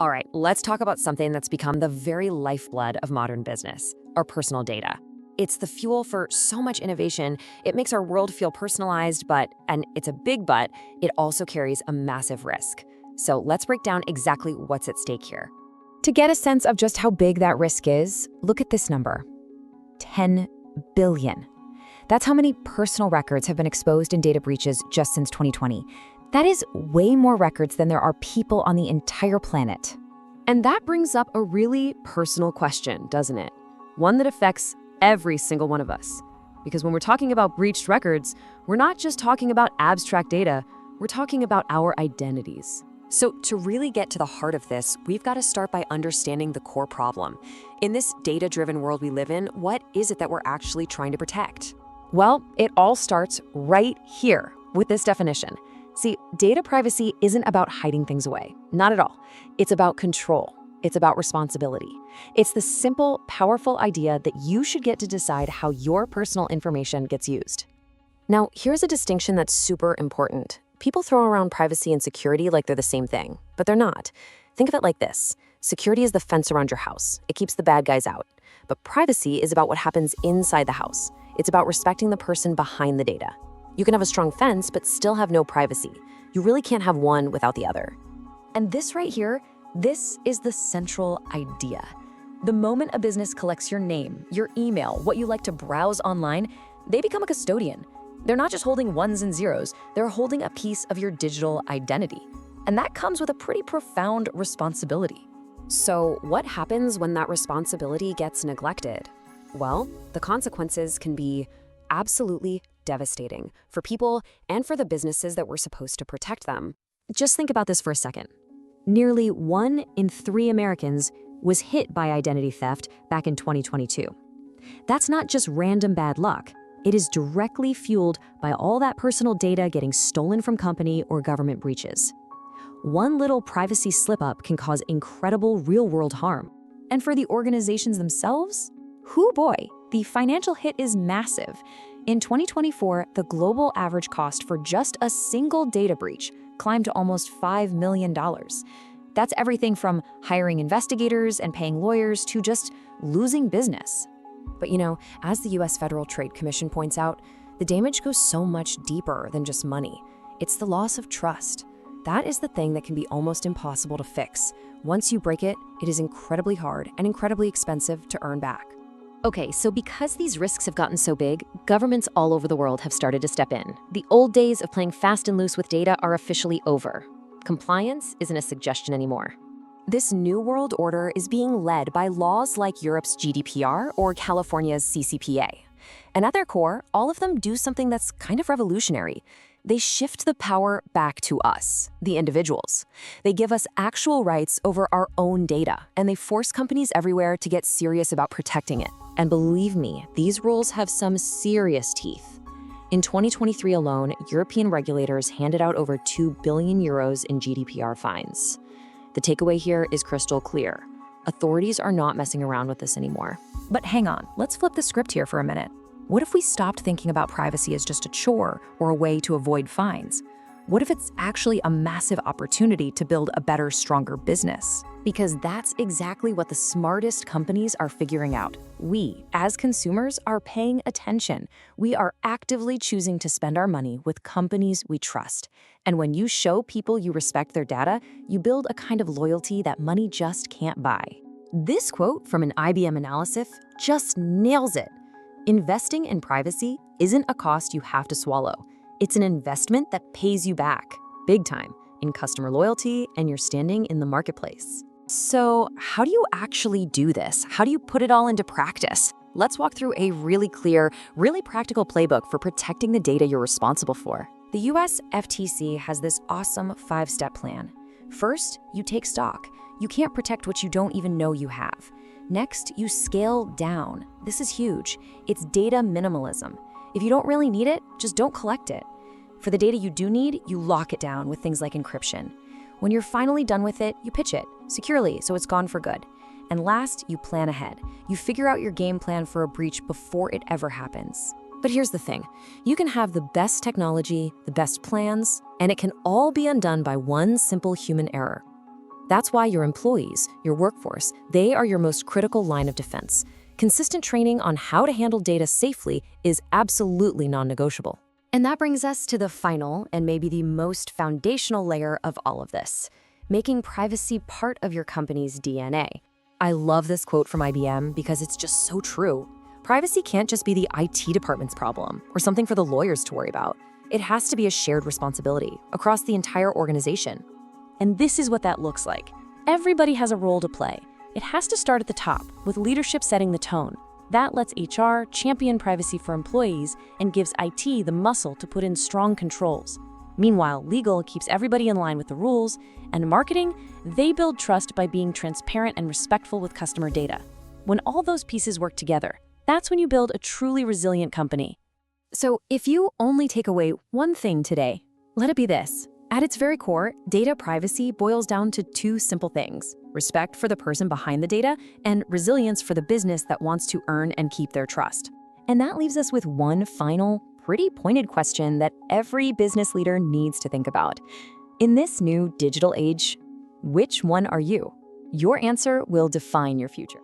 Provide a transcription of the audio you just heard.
All right, let's talk about something that's become the very lifeblood of modern business, our personal data. It's the fuel for so much innovation. It makes our world feel personalized, and it's a big but, it also carries a massive risk. So let's break down exactly what's at stake here. To get a sense of just how big that risk is, look at this number: 10 billion. That's how many personal records have been exposed in data breaches just since 2020. That is way more records than there are people on the entire planet. And that brings up a really personal question, doesn't it? One that affects every single one of us. Because when we're talking about breached records, we're not just talking about abstract data, we're talking about our identities. So to really get to the heart of this, we've got to start by understanding the core problem. In this data-driven world we live in, what is it that we're actually trying to protect? Well, it all starts right here with this definition. See, data privacy isn't about hiding things away. Not at all. It's about control. It's about responsibility. It's the simple, powerful idea that you should get to decide how your personal information gets used. Now, here's a distinction that's super important. People throw around privacy and security like they're the same thing, but they're not. Think of it like this. Security is the fence around your house. It keeps the bad guys out. But privacy is about what happens inside the house. It's about respecting the person behind the data. You can have a strong fence, but still have no privacy. You really can't have one without the other. And this right here, this is the central idea. The moment a business collects your name, your email, what you like to browse online, they become a custodian. They're not just holding ones and zeros, they're holding a piece of your digital identity. And that comes with a pretty profound responsibility. So what happens when that responsibility gets neglected? Well, the consequences can be absolutely devastating for people and for the businesses that were supposed to protect them. Just think about this for a second. Nearly 1 in 3 Americans was hit by identity theft back in 2022. That's not just random bad luck. It is directly fueled by all that personal data getting stolen from company or government breaches. One little privacy slip-up can cause incredible real-world harm. And for the organizations themselves, hoo boy, the financial hit is massive. In 2024, the global average cost for just a single data breach climbed to almost $5 million. That's everything from hiring investigators and paying lawyers to just losing business. But as the US Federal Trade Commission points out, the damage goes so much deeper than just money. It's the loss of trust. That is the thing that can be almost impossible to fix. Once you break it, it is incredibly hard and incredibly expensive to earn back. Okay, so because these risks have gotten so big, governments all over the world have started to step in. The old days of playing fast and loose with data are officially over. Compliance isn't a suggestion anymore. This new world order is being led by laws like Europe's GDPR or California's CCPA. And at their core, all of them do something that's kind of revolutionary. They shift the power back to us, the individuals. They give us actual rights over our own data, and they force companies everywhere to get serious about protecting it. And believe me, these rules have some serious teeth. In 2023 alone, European regulators handed out over 2 billion euros in GDPR fines. The takeaway here is crystal clear. Authorities are not messing around with this anymore. But hang on, let's flip the script here for a minute. What if we stopped thinking about privacy as just a chore or a way to avoid fines? What if it's actually a massive opportunity to build a better, stronger business? Because that's exactly what the smartest companies are figuring out. We, as consumers, are paying attention. We are actively choosing to spend our money with companies we trust. And when you show people you respect their data, you build a kind of loyalty that money just can't buy. This quote from an IBM analysis just nails it. Investing in privacy isn't a cost you have to swallow. It's an investment that pays you back, big time, in customer loyalty and your standing in the marketplace. So how do you actually do this? How do you put it all into practice? Let's walk through a really clear, really practical playbook for protecting the data you're responsible for. The US FTC has this awesome 5-step plan. First, you take stock. You can't protect what you don't even know you have. Next, you scale down. This is huge. It's data minimalism. If you don't really need it, just don't collect it. For the data you do need, you lock it down with things like encryption. When you're finally done with it, you pitch it securely so it's gone for good. And last, you plan ahead. You figure out your game plan for a breach before it ever happens. But here's the thing. You can have the best technology, the best plans, and it can all be undone by one simple human error. That's why your employees, your workforce, they are your most critical line of defense. Consistent training on how to handle data safely is absolutely non-negotiable. And that brings us to the final and maybe the most foundational layer of all of this, making privacy part of your company's DNA. I love this quote from IBM because it's just so true. Privacy can't just be the IT department's problem or something for the lawyers to worry about. It has to be a shared responsibility across the entire organization. And this is what that looks like. Everybody has a role to play. It has to start at the top, with leadership setting the tone. That lets HR champion privacy for employees and gives IT the muscle to put in strong controls. Meanwhile, legal keeps everybody in line with the rules, and marketing, they build trust by being transparent and respectful with customer data. When all those pieces work together, that's when you build a truly resilient company. So if you only take away one thing today, let it be this. At its very core, data privacy boils down to two simple things: respect for the person behind the data and resilience for the business that wants to earn and keep their trust. And that leaves us with one final, pretty pointed question that every business leader needs to think about. In this new digital age, which one are you? Your answer will define your future.